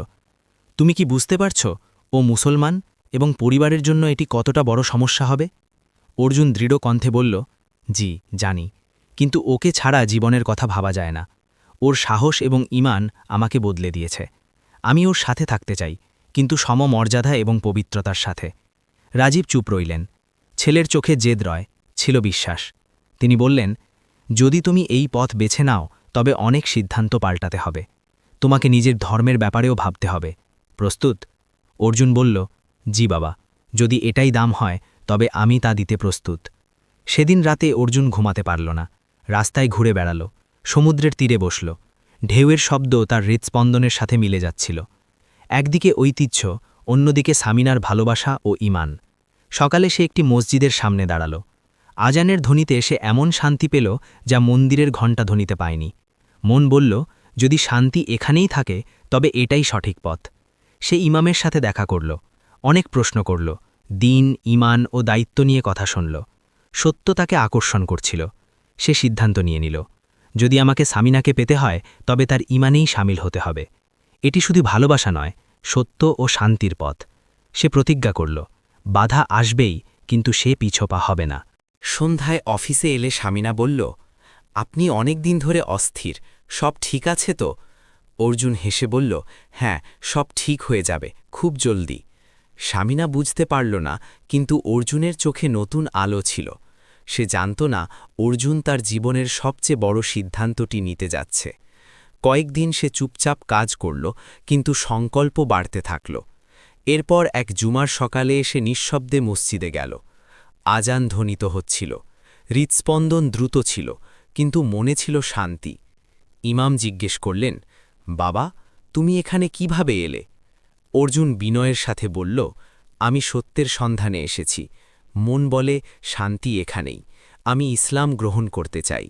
তুমি কি বুঝতে পারছ ও মুসলমান এবং পরিবারের জন্য এটি কতটা বড় সমস্যা হবে? অর্জুন দৃঢ় কণ্ঠে বলল, জি জানি, কিন্তু ওকে ছাড়া জীবনের কথা ভাবা যায় না। ওর সাহস এবং ঈমান আমাকে বদলে দিয়েছে। আমি ওর সাথে থাকতে চাই, কিন্তু সমমর্যাদা এবং পবিত্রতার সাথে। রাজীব চুপ রইলেন। ছেলের চোখে জেদ রয়, ছিল বিশ্বাস। তিনি বললেন, যদি তুমি এই পথ বেছে নাও তবে অনেক সিদ্ধান্ত পাল্টাতে হবে। তোমাকে নিজের ধর্মের ব্যাপারেও ভাবতে হবে। প্রস্তুত? অর্জুন বলল, জি বাবা, যদি এটাই দাম হয় তবে আমি তা দিতে প্রস্তুত। সেদিন রাতে অর্জুন ঘুমাতে পারল না। রাস্তায় ঘুরে বেড়াল, সমুদ্রের তীরে বসল। ঢেউয়ের শব্দ তার হৃৎস্পন্দনের সাথে মিলে যাচ্ছিল। একদিকে ঐতিহ্য, অন্যদিকে সামিনার ভালোবাসা ও ঈমান। সকালে সে একটি মসজিদের সামনে দাঁড়াল। আজানের ধ্বনিতে সে এমন শান্তি পেল যা মন্দিরের ঘণ্টা ধ্বনিতে পায়নি। মন বলল, যদি শান্তি এখানেই থাকে তবে এটাই সঠিক পথ। সে ইমামের সাথে দেখা করল, অনেক প্রশ্ন করল, দিন, ঈমান ও দায়িত্ব নিয়ে কথা শুনল। সত্য তাকে আকর্ষণ করছিল। সে সিদ্ধান্ত নিয়ে নিল, যদি আমাকে সামিনাকে পেতে হয় তবে তার ঈমানেই সামিল হতে হবে। এটি শুধু ভালোবাসা নয়, সত্য ও শান্তির পথ। সে প্রতিজ্ঞা করল, বাধা আসবেই, কিন্তু সে পিছপা হবে না। সন্ধ্যায় অফিসে এলে সামিনা বলল, আপনি অনেক দিন ধরে অস্থির, সব ঠিক আছে তো? অর্জুন হেসে বলল, হ্যাঁ, সব ঠিক হয়ে যাবে, খুব জলদি। সামিনা বুঝতে পারল না, কিন্তু অর্জুনের চোখে নতুন আলো ছিল। সে জানত না অর্জুন তার জীবনের সবচেয়ে বড় সিদ্ধান্তটি নিতে যাচ্ছে। কয়েকদিন সে চুপচাপ কাজ করল, কিন্তু সংকল্প বাড়তে থাকল। এরপর এক জুমার সকালে এসে নিঃশব্দে মসজিদে গেল। আজান ধ্বনিত হচ্ছিল, হৃৎস্পন্দন দ্রুত ছিল, কিন্তু মনে ছিল শান্তি। ইমাম জিজ্ঞেস করলেন, বাবা, তুমি এখানে কিভাবে এলে? অর্জুন বিনয়ের সাথে বলল, আমি সত্যের সন্ধানে এসেছি। মন বলে শান্তি এখানেই। আমি ইসলাম গ্রহণ করতে চাই।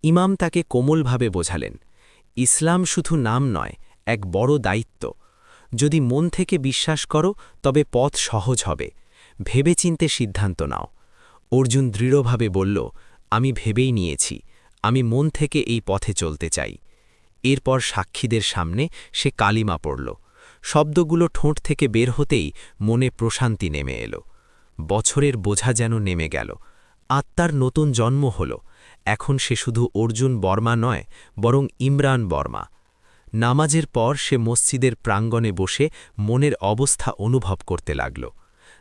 ইমাম তাকে কোমলভাবে বোঝালেন, ইসলাম শুধু নাম নয়, এক বড় দায়িত্ব। যদি মন থেকে বিশ্বাস করো তবে পথ সহজ হবে। ভেবেচিন্তে সিদ্ধান্ত নাও। অর্জুন দৃঢ়ভাবে বলল, আমি ভেবেই নিয়েছি, আমি মন থেকে এই পথে চলতে চাই। এরপর সাক্ষীদের সামনে সে কালিমা পড়ল। শব্দগুলো ঠোঁট থেকে বের হতেই মনে প্রশান্তি নেমে এলো। বছরের বোঝা যেন নেমে গেল। আত্মার নতুন জন্ম হল। এখন সে শুধু অর্জুন বর্মা নয়, বরং ইমরান বর্মা। নামাজের পর সে মসজিদের প্রাঙ্গণে বসে মনের অবস্থা অনুভব করতে লাগল।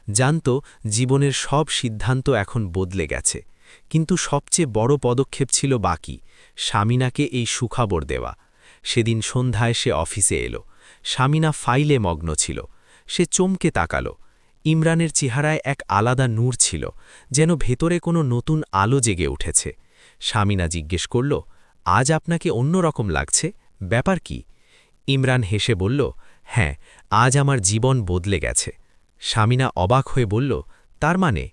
জানত জীবনের সব সিদ্ধান্ত এখন বদলে গেছে। কিন্তু সবচেয়ে বড় পদক্ষেপ ছিল বাকি, শামিনাকে এই সুখবর দেওয়া। সেদিন সন্ধ্যায় সে অফিসে এলো। শামিনা ফাইলে মগ্ন ছিল। সে চমকে তাকালো। ইমরানের চেহারায় এক আলাদা নূর ছিল, যেন ভেতরে কোনো নতুন আলো জেগে উঠেছে। শামিনা জিজ্ঞেস করল, আজ আপনাকে অন্যরকম লাগছে, ব্যাপার কি? ইমরান হেসে বলল, হ্যাঁ, আজ আমার জীবন বদলে গেছে। শামিনা অবাক হয়ে বলল, তার মানে?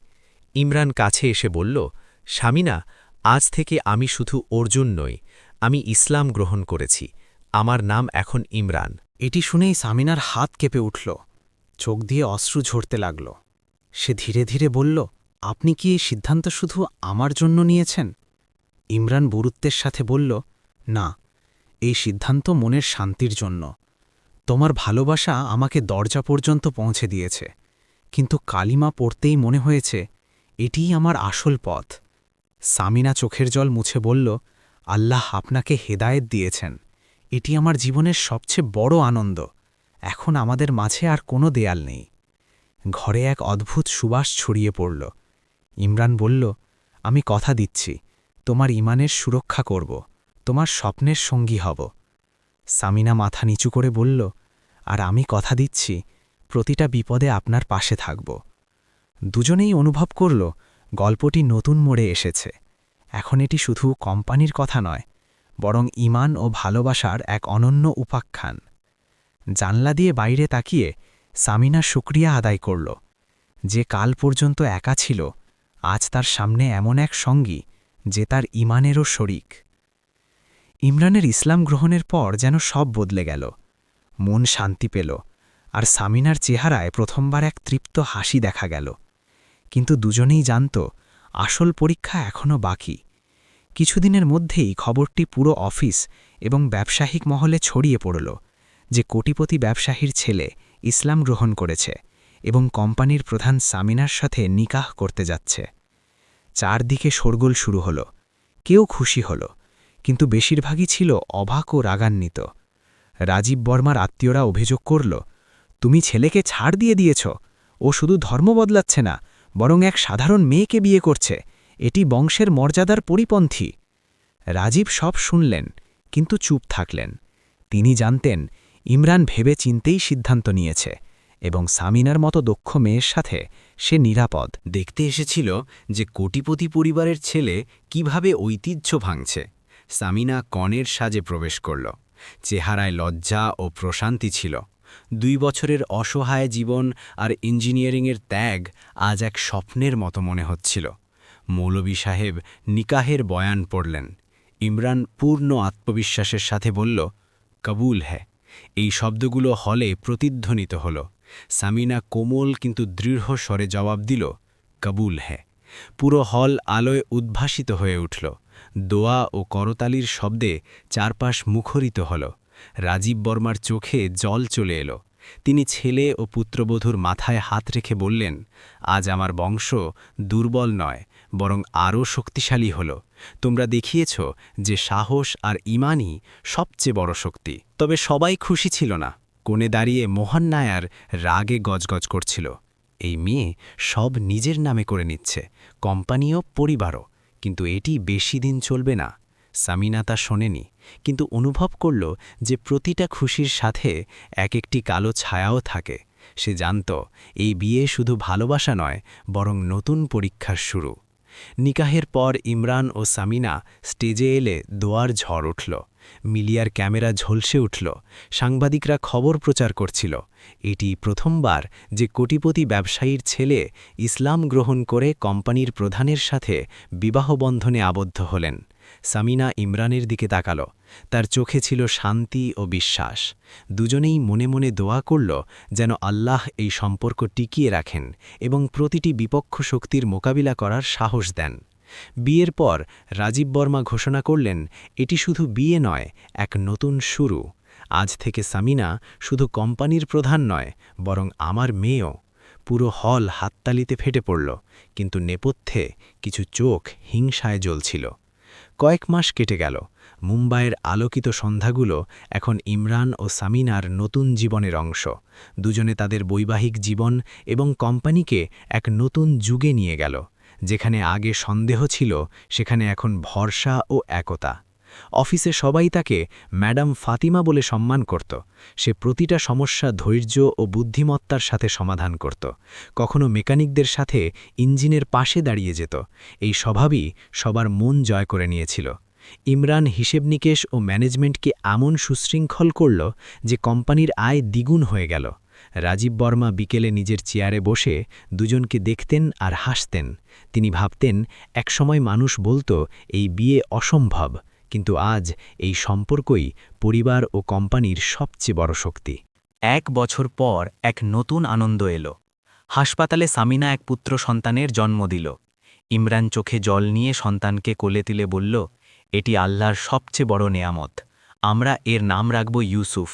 ইমরান কাছে এসে বলল, শামিনা, আজ থেকে আমি শুধু অর্জুন নই, আমি ইসলাম গ্রহণ করেছি। আমার নাম এখন ইমরান। এটি শুনেই সামিনার হাত কেঁপে উঠল, চোখ দিয়ে অশ্রু ঝরতে লাগল। সে ধীরে ধীরে বলল, আপনি কি এই সিদ্ধান্ত শুধু আমার জন্য নিয়েছেন? ইমরান গুরুত্বের সাথে বলল, না, এই সিদ্ধান্ত মনের শান্তির জন্য। তোমার ভালোবাসা আমাকে দরজা পর্যন্ত পৌঁছে দিয়েছে, কিন্তু কালিমা পড়তেই মনে হয়েছে এটিই আমার আসল পথ। সামিনা চোখের জল মুছে বলল, আল্লাহ আপনাকে হেদায়েত দিয়েছেন, এটি আমার জীবনের সবচেয়ে বড় আনন্দ। এখন আমাদের মাঝে আর কোনো দেয়াল নেই। ঘরে এক অদ্ভুত সুবাস ছড়িয়ে পড়ল। ইমরান বলল, আমি কথা দিচ্ছি, তোমার ঈমানের সুরক্ষা করব, তোমার স্বপ্নের সঙ্গী হব। সামিনা মাথা নিচু করে বলল, আর আমি কথা দিচ্ছি, প্রতিটা বিপদে আপনার পাশে থাকব। দুজনেই অনুভব করল গল্পটি নতুন মোড়ে এসেছে। এখন এটি শুধু কোম্পানির কথা নয়, বরং ঈমান ও ভালোবাসার এক অনন্য উপাখ্যান। জানলা দিয়ে বাইরে তাকিয়ে সামিনা শুকরিয়া আদায় করল, যে কাল পর্যন্ত একা ছিল, আজ তার সামনে এমন এক সঙ্গী যে তার ঈমানেরও শরিক। ইমরানের ইসলাম গ্রহণের পর যেন সব বদলে গেল। মন শান্তি পেল, আর সামিনার চেহারায় প্রথমবার এক তৃপ্ত হাসি দেখা গেল। কিন্তু দুজনেই জানত আসল পরীক্ষা এখনও বাকি। কিছুদিনের মধ্যেই খবরটি পুরো অফিস এবং ব্যবসায়িক মহলে ছড়িয়ে পড়ল যে কোটিপতি ব্যবসায়ীর ছেলে ইসলাম গ্রহণ করেছে এবং কোম্পানির প্রধান সামিনার সাথে নিকাহ করতে যাচ্ছে। চারদিকে শোরগোল শুরু হল। কেউ খুশি হল, কিন্তু বেশিরভাগই ছিল অবাক ও রাগান্বিত। রাজীব বর্মার আত্মীয়রা অভিযোগ করল, তুমি ছেলেকে ছাড় দিয়ে দিয়েছ, ও শুধু ধর্ম বদলাচ্ছে না, বরং এক সাধারণ মেয়েকে বিয়ে করছে, এটি বংশের মর্যাদার পরিপন্থী। রাজীব সব শুনলেন, কিন্তু চুপ থাকলেন। তিনি জানতেন ইমরান ভেবে চিন্তেই সিদ্ধান্ত নিয়েছে এবং সামিনার মতো দক্ষ মেয়ের সাথে সে নিরাপদ। দেখতে এসেছিল যে কোটিপতি পরিবারের ছেলে কিভাবে ঐতিহ্য ভাঙছে। সামিনা কনের সাজে প্রবেশ করল। চেহারায় লজ্জা ও প্রশান্তি ছিল। 2 বছরের অসহায় জীবন আর ইঞ্জিনিয়ারিংয়ের ত্যাগ আজ এক স্বপ্নের মতো মনে হচ্ছিল। মৌলভী সাহেব নিকাহের বয়ান পড়লেন। ইমরান পূর্ণ আত্মবিশ্বাসের সাথে বলল, কবুল হ্যাঁ। এই শব্দগুলো হলে প্রতিধ্বনিত হল। সামিনা কোমল কিন্তু দৃঢ় স্বরে জবাব দিল, কবুল হ্যাঁ। পুরো হল আলোয় উদ্ভাসিত হয়ে উঠল। দোয়া ও করতালির শব্দে চারপাশ মুখরিত হল। রাজীব বর্মার চোখে জল চলে এলো। তিনি ছেলে ও পুত্রবধূর মাথায় হাত রেখে বললেন, আজ আমার বংশ দুর্বল নয়, বরং আরও শক্তিশালী হল। তোমরা দেখিয়েছ যে সাহস আর ঈমানই সবচেয়ে বড় শক্তি। তবে সবাই খুশি ছিল না। কোণে দাঁড়িয়ে মোহন নায়ার রাগে গজগজ করছিল, এই মেয়ে সব নিজের নামে করে নিচ্ছে, কোম্পানিও পরিবারও, কিন্তু এটি বেশি দিন চলবে না। সামিনা তা শোনেনি, কিন্তু অনুভব করল যে প্রতিটা খুশির সাথে এক একটি কালো ছায়াও থাকে। সে জানত এই বিয়ে শুধু ভালোবাসা নয়, বরং নতুন পরীক্ষার শুরু। নিকাহের পর ইমরান ও সামিনা স্টেজে এলে দোয়ার ঝড় উঠল। মিডিয়ার ক্যামেরা ঝলসে উঠল। সাংবাদিকরা খবর প্রচার করছিল। এটি প্রথমবার যে কোটিপতি ব্যবসায়ীর ছেলে ইসলাম গ্রহণ করে কোম্পানির প্রধানের সাথে বিবাহবন্ধনে আবদ্ধ হলেন। সামিনা ইমরানের দিকে তাকাল। তার চোখে ছিল শান্তি ও বিশ্বাস। দুজনেই মনে মনে দোয়া করল যেন আল্লাহ এই সম্পর্ক টিকিয়ে রাখেন এবং প্রতিটি বিপক্ষ শক্তির মোকাবিলা করার সাহস দেন। বিয়ের পর রাজীব বর্মা ঘোষণা করলেন, এটি শুধু বিয়ে নয়, এক নতুন শুরু। আজ থেকে সামিনা শুধু কোম্পানির প্রধান নয়, বরং আমার মেয়েও। পুরো হল হাততালিতে ফেটে পড়ল, কিন্তু নেপথ্যে কিছু চোখ হিংসায় জ্বলছিল। কয়েক মাস কেটে গেল। মুম্বাইয়ের আলোকিত সন্ধ্যাগুলো এখন ইমরান ও সামিনার নতুন জীবনের অংশ। দুজনে তাদের বৈবাহিক জীবন এবং কোম্পানিকে এক নতুন যুগে নিয়ে গেল, যেখানে আগে সন্দেহ ছিল সেখানে এখন ভরসা ও একতা। অফিসে সবাই তাকে ম্যাডাম ফাতিমা বলে সম্মান করত। সে প্রতিটা সমস্যা ধৈর্য ও বুদ্ধিমত্তার সাথে সমাধান করত। কখনো মেকানিকদের সাথে ইঞ্জিনের পাশে দাঁড়িয়ে যেত। এই স্বভাবই সবার মন জয় করে নিয়েছিল। ইমরান হিসেব নিকেশ ও ম্যানেজমেন্টকে এমন সুশৃঙ্খল করল যে কোম্পানির আয় দ্বিগুণ হয়ে গেল। রাজীব বর্মা বিকেলে নিজের চেয়ারে বসে দুজনকে দেখতেন আর হাসতেন। তিনি ভাবতেন, একসময় মানুষ বলতো এই বিয়ে অসম্ভব, কিন্তু আজ এই সম্পর্কই পরিবার ও কোম্পানির সবচেয়ে বড় শক্তি। 1 বছর পর এক নতুন আনন্দ এলো। হাসপাতালে সামিনা এক পুত্র সন্তানের জন্ম দিল। ইমরান চোখে জল নিয়ে সন্তানকে কোলে তুলে বলল, এটি আল্লাহর সবচেয়ে বড় নেয়ামত, আমরা এর নাম রাখব ইউসুফ।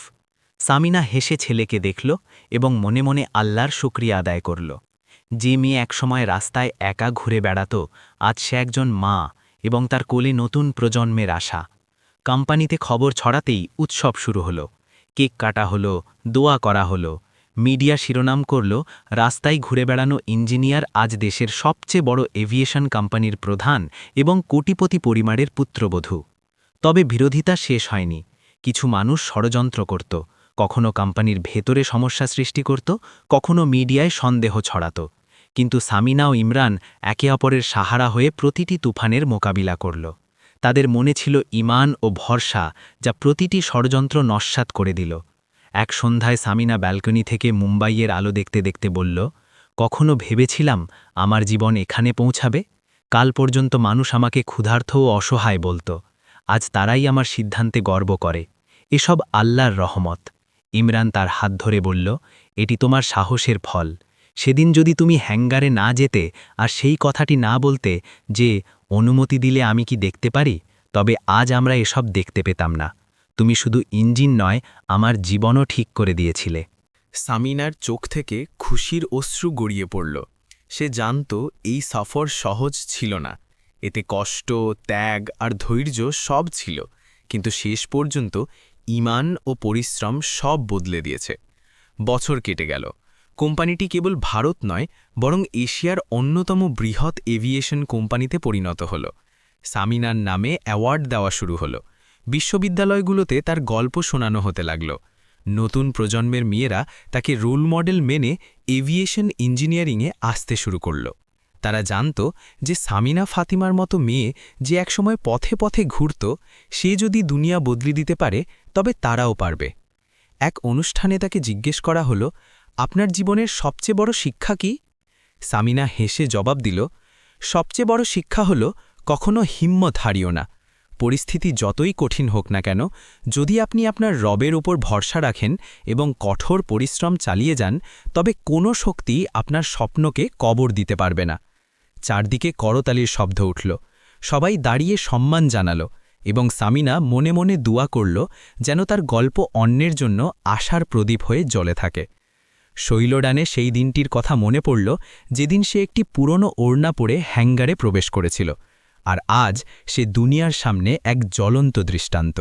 সামিনা হেসে ছেলেকে দেখল এবং মনে মনে আল্লাহর শুকরিয়া আদায় করল। যে মেয়ে একসময় রাস্তায় একা ঘুরে বেড়াত, আজ সে একজন মা এবং তার কোলে নতুন প্রজন্মের আশা। কোম্পানিতে খবর ছড়াতেই উৎসব শুরু হলো। কেক কাটা হলো, দোয়া করা হলো। মিডিয়া শিরোনাম করল, রাস্তায় ঘুরে বেড়ানো ইঞ্জিনিয়ার আজ দেশের সবচেয়ে বড় এভিয়েশন কোম্পানির প্রধান এবং কোটিপতি পরিবারের পুত্রবধূ। তবে বিরোধিতা শেষ হয়নি। কিছু মানুষ ষড়যন্ত্র করত, কখনো কোম্পানির ভেতরে সমস্যা সৃষ্টি করত, কখনো মিডিয়ায় সন্দেহ ছড়াত। কিন্তু সামিনা ও ইমরান একে অপরের সাহারা হয়ে প্রতিটি তুফানের মোকাবিলা করল। তাদের মনে ছিল ঈমান ও ভরসা, যা প্রতিটি ষড়যন্ত্র নস্যাৎ করে দিল। এক সন্ধ্যায় সামিনা ব্যালকনি থেকে মুম্বাইয়ের আলো দেখতে দেখতে বলল, কখনো ভেবেছিলাম আমার জীবন এখানে পৌঁছাবে? কাল পর্যন্ত মানুষ আমাকে ক্ষুধার্ত ও অসহায় বলত, আজ তারাই আমার সিদ্ধান্তে গর্ব করে। এসব আল্লাহর রহমত। ইমরান তার হাত ধরে বলল, এটি তোমার সাহসের ফল। সেদিন যদি তুমি হ্যাঙ্গারে না যেতে আর সেই কথাটি না বলতে যে অনুমতি দিলে আমি কি দেখতে পারি, তবে আজ আমরা এসব দেখতে পেতাম না। তুমি শুধু ইঞ্জিন নয়, আমার জীবনও ঠিক করে দিয়েছিলে। সামিনার চোখ থেকে খুশির অশ্রু গড়িয়ে পড়ল। সে জানত এই সফর সহজ ছিল না। এতে কষ্ট, ত্যাগ আর ধৈর্য সব ছিল, কিন্তু শেষ পর্যন্ত ঈমান ও পরিশ্রম সব বদলে দিয়েছে। বছর কেটে গেল। কোম্পানিটি কেবল ভারত নয়, বরং এশিয়ার অন্যতম বৃহৎ এভিয়েশন কোম্পানিতে পরিণত হল। সামিনার নামে অ্যাওয়ার্ড দেওয়া শুরু হলো। বিশ্ববিদ্যালয়গুলোতে তার গল্প শোনানো হতে লাগল। নতুন প্রজন্মের মেয়েরা তাকে রোল মডেল মেনে এভিয়েশন ইঞ্জিনিয়ারিংয়ে আসতে শুরু করল। তারা জানত যে সামিনা ফাতিমার মতো মেয়ে যে একসময় পথে পথে ঘুরত, সে যদি দুনিয়া বদলে দিতে পারে তবে তারাও পারবে। এক অনুষ্ঠানে তাকে জিজ্ঞেস করা হলো, আপনার জীবনের সবচেয়ে বড় শিক্ষা কি? সামিনা হেসে জবাব দিল, সবচেয়ে বড় শিক্ষা হলো কখনো হিম্মত হারিও না। পরিস্থিতি যতই কঠিন হোক না কেন, যদি আপনি আপনার রবের উপর ভরসা রাখেন এবং কঠোর পরিশ্রম চালিয়ে যান, তবে কোনো শক্তি আপনার স্বপ্নকে কবর দিতে পারবে না। চারদিকে করতালির শব্দ উঠল। সবাই দাঁড়িয়ে সম্মান জানাল এবং সামিনা মনে মনে দোয়া করল যেন তার গল্প অন্যের জন্য আশার প্রদীপ হয়ে জ্বলে থাকে। শৈলডানে সেই দিনটির কথা মনে পড়ল, যেদিন সে একটি পুরনো ওড়না পরে হ্যাঙ্গারে প্রবেশ করেছিল। আর আজ সে দুনিয়ার সামনে এক জ্বলন্ত দৃষ্টান্ত।